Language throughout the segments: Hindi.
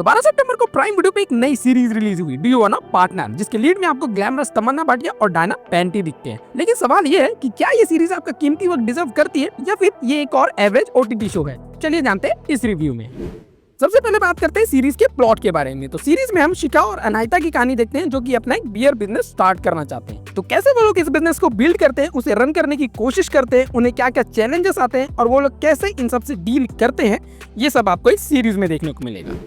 तो 12 सितंबर को प्राइम वीडियो पे एक नई सीरीज रिलीज हुई, डू यू वांना पार्टनर, जिसके लीड में आपको ग्लैमरस तमन्ना भाटिया और डायना पेंटी दिखते हैं। लेकिन सवाल ये है कि क्या ये सीरीज आपका कीमती वक्त डिजर्व करती है या फिर ये एक और एवरेज ओटीटी शो है। चलिए जानते हैं इस रिव्यू में। सबसे पहले बात करते हैं सीरीज के प्लॉट के बारे में। तो सीरीज में हम शिखा और अनायता की कहानी देखते हैं, जो कि अपना एक बियर बिजनेस स्टार्ट करना चाहते हैं। तो कैसे वो लोग इस बिजनेस को बिल्ड करते हैं, उसे रन करने की कोशिश करते हैं, उन्हें क्या क्या चैलेंजेस आते हैं और वो लोग कैसे इन सब से डील करते हैं, ये सब आपको इस सीरीज में देखने को मिलेगा।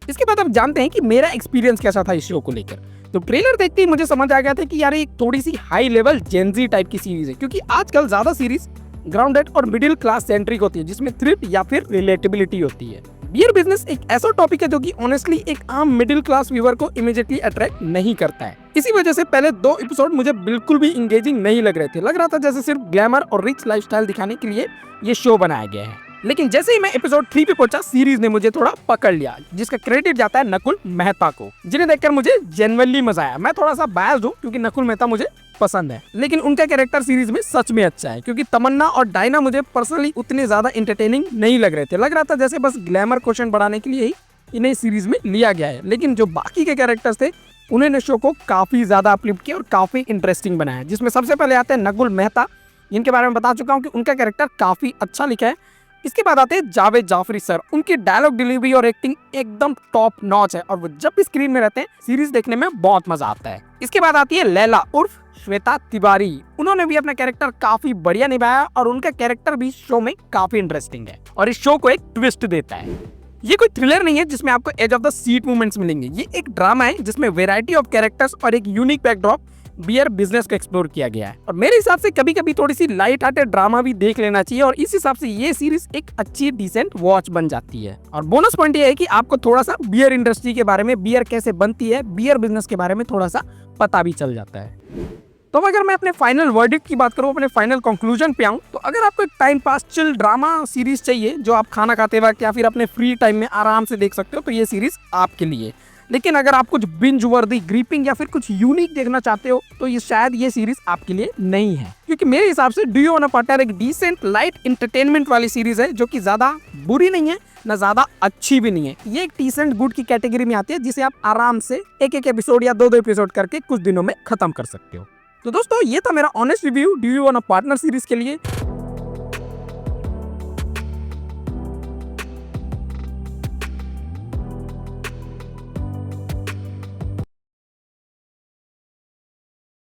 इसके बाद आप जानते हैं कि मेरा एक्सपीरियंस कैसा था इस शो को लेकर। तो ट्रेलर देखते ही मुझे समझ आ गया था कि यार एक थोड़ी सी हाई लेवल जेनजी टाइप की सीरीज है, क्योंकि आजकल ज्यादा सीरीज ग्राउंडेड और मिडिल क्लास सेंट्रिक होती है, जिसमें थ्रिफ्ट या फिर रिलेटेबिलिटी होती है। बियर बिजनेस एक ऐसा टॉपिक है जो कि ऑनेस्टली एक आम मिडिल क्लास व्यूअर को इमीडिएटली अट्रैक्ट नहीं करता है। इसी वजह से पहले 2 एपिसोड मुझे बिल्कुल भी इंगेजिंग नहीं लग रहे थे। लग रहा था जैसे सिर्फ ग्लैमर और रिच लाइफस्टाइल दिखाने के लिए ये शो बनाया गया है। लेकिन जैसे ही मैं एपिसोड 3 पे पहुंचा, सीरीज ने मुझे थोड़ा पकड़ लिया, जिसका क्रेडिट जाता है नकुल मेहता को, जिन्हें देखकर मुझे जेन्युइनली मजा आया। मैं थोड़ा सा बायस्ड हूं क्योंकि नकुल मेहता मुझे पसंद है, लेकिन उनका कैरेक्टर सीरीज में सच में अच्छा है, क्योंकि तमन्ना और डायना मुझे पर्सनली उतने ज्यादा एंटरटेनिंग नहीं लग रहे थे। लग रहा था जैसे बस ग्लैमर क्वेश्चन बढ़ाने के लिए ही इन्हें सीरीज में लिया गया है। लेकिन जो बाकी के कैरेक्टर्स थे, उन्होंने शो को काफी ज्यादा अपलिफ्ट किया और काफी इंटरेस्टिंग बनाया, जिसमें सबसे पहले आते हैं नकुल मेहता, जिनके बारे में बता चुका हूँ कि उनका कैरेक्टर काफी अच्छा लिखा है। इसके बाद आते हैं जावेद जाफरी सर। उनकी डायलॉग डिलीवरी और एक्टिंग एकदम टॉप नॉच है और वो जब भी स्क्रीन में रहते हैं सीरीज देखने में बहुत मजा आता है। इसके बाद आती है लैला उर्फ श्वेता तिवारी। उन्होंने भी अपना कैरेक्टर काफी बढ़िया निभाया और उनका कैरेक्टर भी शो में काफी इंटरेस्टिंग है और इस शो को एक ट्विस्ट देता है। ये कोई थ्रिलर नहीं है जिसमें आपको edge of the seat movements मिलेंगे। ये एक ड्रामा है जिसमें वेराइटी ऑफ कैरेक्टर्स और एक यूनिक बैकड्रॉप बियर बिजनेस को एक्सप्लोर किया गया है। और मेरे हिसाब से कभी कभी थोड़ी सी लाइट हार्टेड ड्रामा भी देख लेना चाहिए और इस हिसाब से ये सीरीज एक अच्छी डिसेंट वॉच बन जाती है। और बोनस पॉइंट ये है कि आपको थोड़ा सा बियर इंडस्ट्री के बारे में, बियर कैसे बनती है, बियर बिजनेस के बारे में थोड़ा सा पता भी चल जाता है। तो अगर मैं अपने फाइनल वर्डिक्ट की बात करूं, अपने फाइनल कंक्लूजन पे आऊं, तो अगर आपको एक time pass chill drama series चाहिए जो आप खाना खाते वक्त या फिर अपने फ्री टाइम में आराम से देख सकते हो, तो ये सीरीज आपके लिए। लेकिन अगर आप कुछ बिंज वर्दी, ग्रिपिंग या फिर कुछ यूनिक देखना चाहते हो, तो ये शायद ये सीरीज आपके लिए नहीं है, क्योंकि मेरे हिसाब से डू यू वांना पार्टनर एक डिसेंट लाइट एंटरटेनमेंट वाली सीरीज है, जो कि ज्यादा बुरी नहीं है ना ज्यादा अच्छी भी नहीं है। ये एक डिसेंट गुड की कैटेगरी में आती है, जिसे आप आराम से एक एक एपिसोड या 2-2 एपिसोड करके कुछ दिनों में खत्म कर सकते हो। तो दोस्तों, ये था मेरा honest review do you वांना partner series के लिए।